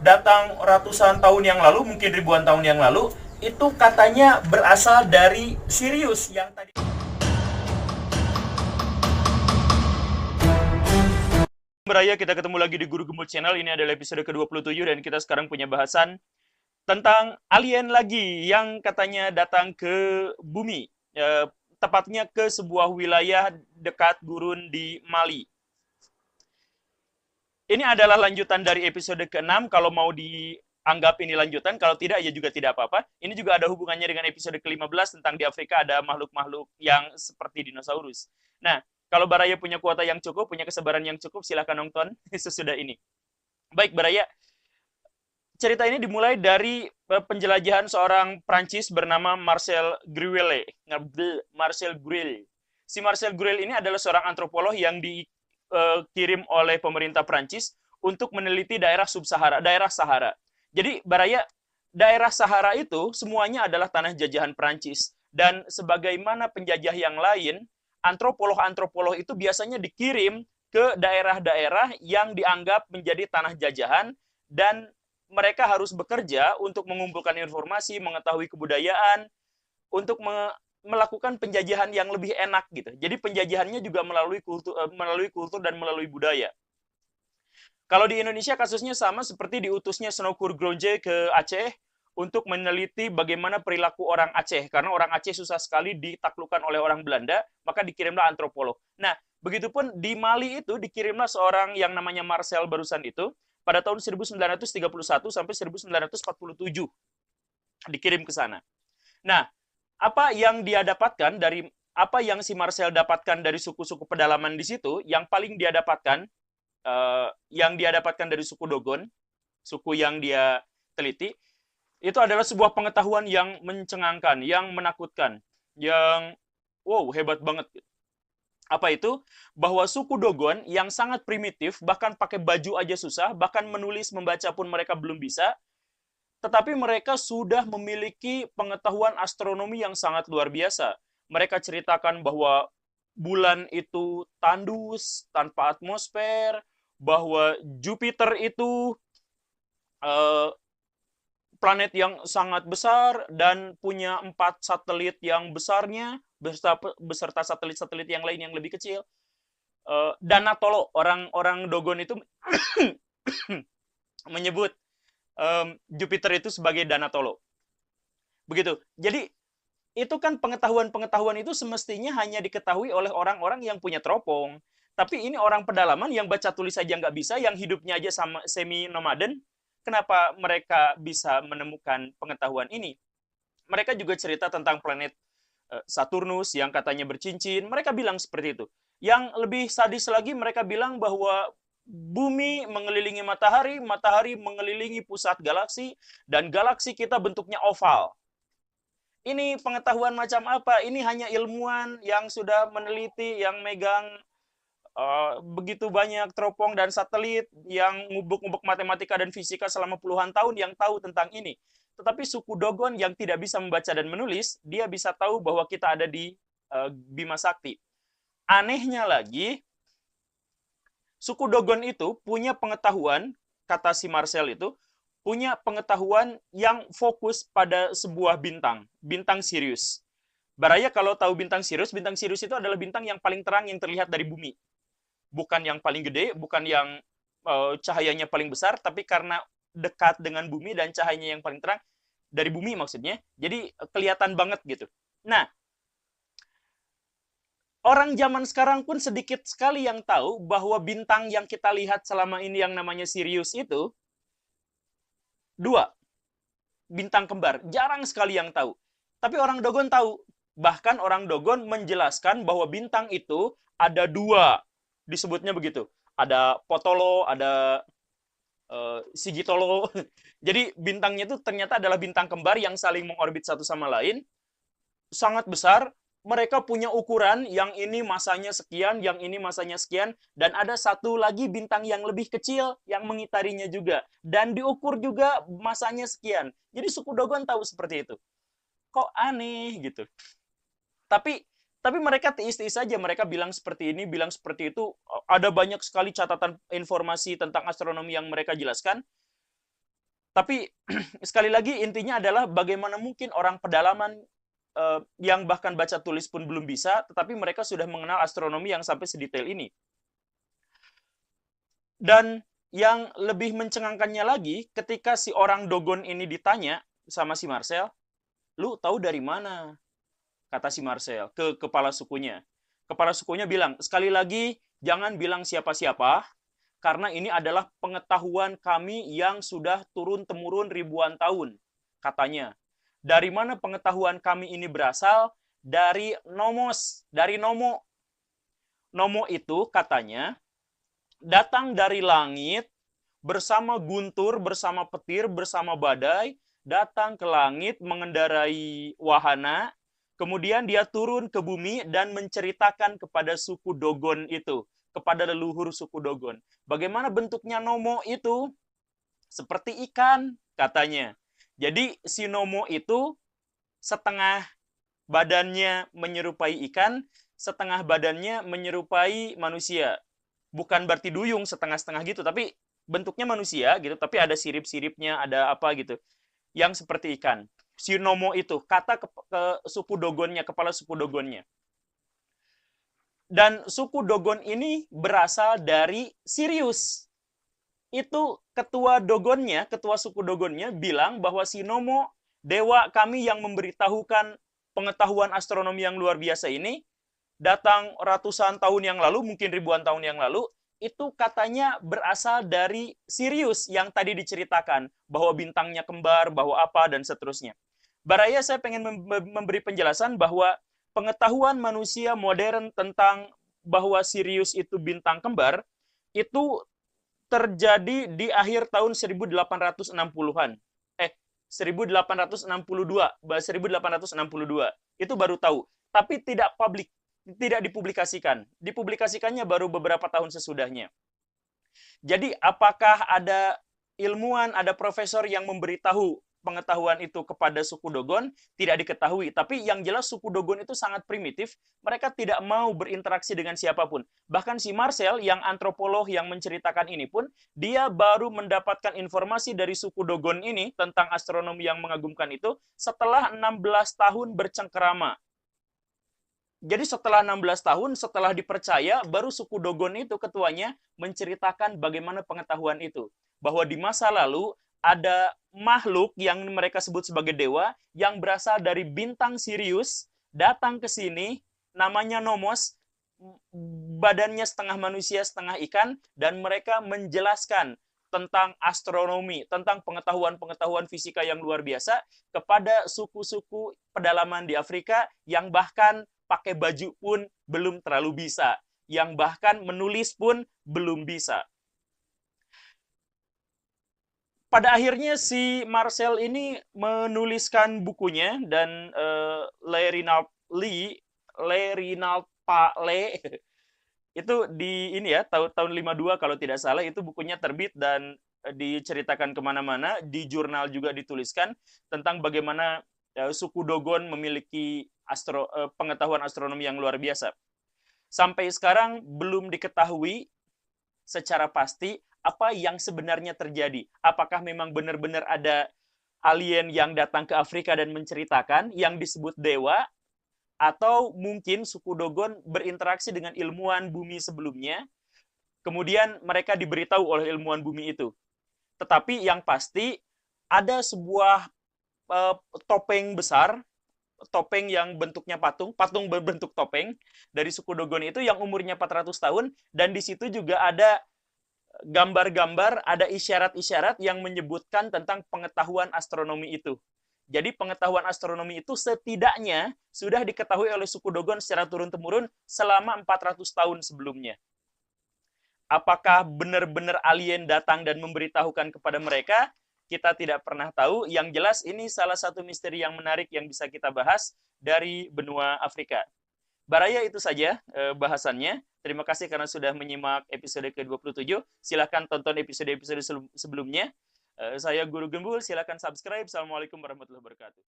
datang ratusan tahun yang lalu, mungkin ribuan tahun yang lalu, itu katanya berasal dari Sirius yang tadi. Beraya, kita ketemu lagi di Guru Gemul Channel. Ini adalah episode ke-27 dan kita sekarang punya bahasan tentang alien lagi yang katanya datang ke bumi. Tepatnya ke sebuah wilayah dekat gurun di Mali. Ini adalah lanjutan dari episode ke-6. Kalau mau dianggap ini lanjutan, kalau tidak ya juga tidak apa-apa. Ini juga ada hubungannya dengan episode ke-15 tentang di Afrika ada makhluk-makhluk yang seperti dinosaurus. Nah, kalau Baraya punya kuota yang cukup, punya kesabaran yang cukup, silahkan nonton sesudah ini. Baik, Baraya. Cerita ini dimulai dari penjelajahan seorang Prancis bernama Marcel Gruelle. Marcel Gruelle. Si Marcel Gruelle ini adalah seorang antropolog yang dikirim oleh pemerintah Prancis untuk meneliti daerah sub-Sahara, daerah Sahara. Jadi, Baraya, daerah Sahara itu semuanya adalah tanah jajahan Prancis. Dan sebagaimana penjajah yang lain, antropolog-antropolog itu biasanya dikirim ke daerah-daerah yang dianggap menjadi tanah jajahan dan mereka harus bekerja untuk mengumpulkan informasi, mengetahui kebudayaan, untuk melakukan penjajahan yang lebih enak gitu. Jadi penjajahannya juga melalui kultur dan melalui budaya. Kalau di Indonesia kasusnya sama seperti diutusnya Senokur Gronje ke Aceh untuk meneliti bagaimana perilaku orang Aceh, karena orang Aceh susah sekali ditaklukkan oleh orang Belanda, maka dikirimlah antropolog. Nah, begitupun di Mali itu dikirimlah seorang yang namanya Marcel barusan itu pada tahun 1931 sampai 1947 dikirim ke sana. Nah, apa yang dia dapatkan dari apa yang si Marcel dapatkan dari suku-suku pedalaman di situ, yang paling dia dapatkan dari suku Dogon, suku yang dia teliti, itu adalah sebuah pengetahuan yang mencengangkan, yang menakutkan, yang wow, hebat banget. Apa itu? Bahwa suku Dogon yang sangat primitif, bahkan pakai baju aja susah, bahkan menulis membaca pun mereka belum bisa, tetapi mereka sudah memiliki pengetahuan astronomi yang sangat luar biasa. Mereka ceritakan bahwa bulan itu tandus, tanpa atmosfer, bahwa Jupiter itu uh, planet yang sangat besar dan punya 4 satelit yang besarnya, beserta satelit-satelit yang lain yang lebih kecil. Danatolo, orang-orang Dogon itu menyebut Jupiter itu sebagai Danatolo. Begitu. Jadi itu kan pengetahuan-pengetahuan itu semestinya hanya diketahui oleh orang-orang yang punya teropong. Tapi ini orang pedalaman yang baca tulis saja nggak bisa, yang hidupnya aja sama semi nomaden. Kenapa mereka bisa menemukan pengetahuan ini? Mereka juga cerita tentang planet Saturnus yang katanya bercincin. Mereka bilang seperti itu. Yang lebih sadis lagi, mereka bilang bahwa bumi mengelilingi matahari, matahari mengelilingi pusat galaksi, dan galaksi kita bentuknya oval. Ini pengetahuan macam apa? Ini hanya ilmuwan yang sudah meneliti, yang megang begitu banyak teropong dan satelit, yang ngubuk-ngubuk matematika dan fisika selama puluhan tahun, yang tahu tentang ini. Tetapi suku Dogon yang tidak bisa membaca dan menulis, dia bisa tahu bahwa kita ada di Bima Sakti. Anehnya lagi, suku Dogon itu punya pengetahuan, kata si Marcel itu, punya pengetahuan yang fokus pada sebuah bintang, bintang Sirius. Baraya kalau tahu bintang Sirius itu adalah bintang yang paling terang yang terlihat dari bumi. Bukan yang paling gede, bukan yang cahayanya paling besar, tapi karena dekat dengan bumi dan cahayanya yang paling terang dari bumi maksudnya, jadi kelihatan banget gitu. Nah, orang zaman sekarang pun sedikit sekali yang tahu bahwa bintang yang kita lihat selama ini yang namanya Sirius itu dua, bintang kembar. Jarang sekali yang tahu. Tapi orang Dogon tahu. Bahkan orang Dogon menjelaskan bahwa bintang itu ada dua, disebutnya begitu. Ada Potolo, ada Sigitolo. Jadi bintangnya itu ternyata adalah bintang kembar yang saling mengorbit satu sama lain. Sangat besar. Mereka punya ukuran, yang ini masanya sekian, yang ini masanya sekian. Dan ada satu lagi bintang yang lebih kecil yang mengitarinya juga. Dan diukur juga masanya sekian. Jadi suku Dogon tahu seperti itu. Kok aneh gitu. Tapi mereka teis-teis saja, mereka bilang seperti ini, bilang seperti itu. Ada banyak sekali catatan informasi tentang astronomi yang mereka jelaskan. Tapi sekali lagi intinya adalah bagaimana mungkin orang pedalaman yang bahkan baca tulis pun belum bisa, tetapi mereka sudah mengenal astronomi yang sampai sedetail ini. Dan yang lebih mencengangkannya lagi, ketika si orang Dogon ini ditanya sama si Marcel, lu tahu dari mana? Kata si Marcel ke kepala sukunya. Kepala sukunya bilang, sekali lagi jangan bilang siapa-siapa, karena ini adalah pengetahuan kami yang sudah turun-temurun ribuan tahun, katanya. Dari mana pengetahuan kami ini berasal? Dari Nomos, dari Nomo. Nomo itu katanya datang dari langit bersama guntur, bersama petir, bersama badai, datang ke langit mengendarai wahana, kemudian dia turun ke bumi dan menceritakan kepada suku Dogon itu, kepada leluhur suku Dogon. Bagaimana bentuknya Nomo itu? Seperti ikan, katanya. Jadi si Nomo itu setengah badannya menyerupai ikan, setengah badannya menyerupai manusia. Bukan berarti duyung setengah-setengah gitu, tapi bentuknya manusia gitu, tapi ada sirip-siripnya, ada apa gitu. Yang seperti ikan. Si Nomo itu, kata ke suku Dogonnya, kepala suku Dogonnya. Dan suku Dogon ini berasal dari Sirius. Itu ketua Dogonnya, ketua suku Dogonnya bilang bahwa si Nomo, dewa kami yang memberitahukan pengetahuan astronomi yang luar biasa ini, datang ratusan tahun yang lalu, mungkin ribuan tahun yang lalu, itu katanya berasal dari Sirius yang tadi diceritakan, bahwa bintangnya kembar, bahwa apa, dan seterusnya. Baraya, saya pengen memberi penjelasan bahwa pengetahuan manusia modern tentang bahwa Sirius itu bintang kembar, itu terjadi di akhir tahun 1860-an. 1862. Itu baru tahu. Tapi tidak publik, tidak dipublikasikan. Dipublikasikannya baru beberapa tahun sesudahnya. Jadi apakah ada ilmuwan, ada profesor yang memberitahu pengetahuan itu kepada suku Dogon? Tidak diketahui. Tapi yang jelas suku Dogon itu sangat primitif. Mereka tidak mau berinteraksi dengan siapapun. Bahkan si Marcel, yang antropolog yang menceritakan ini pun, dia baru mendapatkan informasi dari suku Dogon ini tentang astronomi yang mengagumkan itu setelah 16 tahun bercengkerama. Jadi setelah 16 tahun, setelah dipercaya, baru suku Dogon itu ketuanya menceritakan bagaimana pengetahuan itu. Bahwa di masa lalu ada makhluk yang mereka sebut sebagai dewa yang berasal dari bintang Sirius, datang ke sini, namanya Nomos, badannya setengah manusia, setengah ikan, dan mereka menjelaskan tentang astronomi, tentang pengetahuan-pengetahuan fisika yang luar biasa kepada suku-suku pedalaman di Afrika yang bahkan pakai baju pun belum terlalu bisa, yang bahkan menulis pun belum bisa. Pada akhirnya si Marcel ini menuliskan bukunya dan Le Rinald Pale itu di ini ya tahun 52 kalau tidak salah, itu bukunya terbit dan diceritakan kemana-mana, di jurnal juga dituliskan tentang bagaimana suku Dogon memiliki pengetahuan astronomi yang luar biasa. Sampai sekarang belum diketahui secara pasti apa yang sebenarnya terjadi. Apakah memang benar-benar ada alien yang datang ke Afrika dan menceritakan yang disebut dewa, atau mungkin suku Dogon berinteraksi dengan ilmuwan bumi sebelumnya, kemudian mereka diberitahu oleh ilmuwan bumi itu. Tetapi yang pasti ada sebuah topeng besar, topeng yang bentuknya patung berbentuk topeng dari suku Dogon itu yang umurnya 400 tahun, dan di situ juga ada gambar-gambar, ada isyarat-isyarat yang menyebutkan tentang pengetahuan astronomi itu. Jadi pengetahuan astronomi itu setidaknya sudah diketahui oleh suku Dogon secara turun-temurun selama 400 tahun sebelumnya. Apakah benar-benar alien datang dan memberitahukan kepada mereka? Kita tidak pernah tahu. Yang jelas ini salah satu misteri yang menarik yang bisa kita bahas dari benua Afrika. Baraya, itu saja bahasannya. Terima kasih karena sudah menyimak episode ke-27. Silahkan tonton episode-episode sebelumnya. Saya Guru Gembul, silahkan subscribe. Assalamualaikum warahmatullahi wabarakatuh.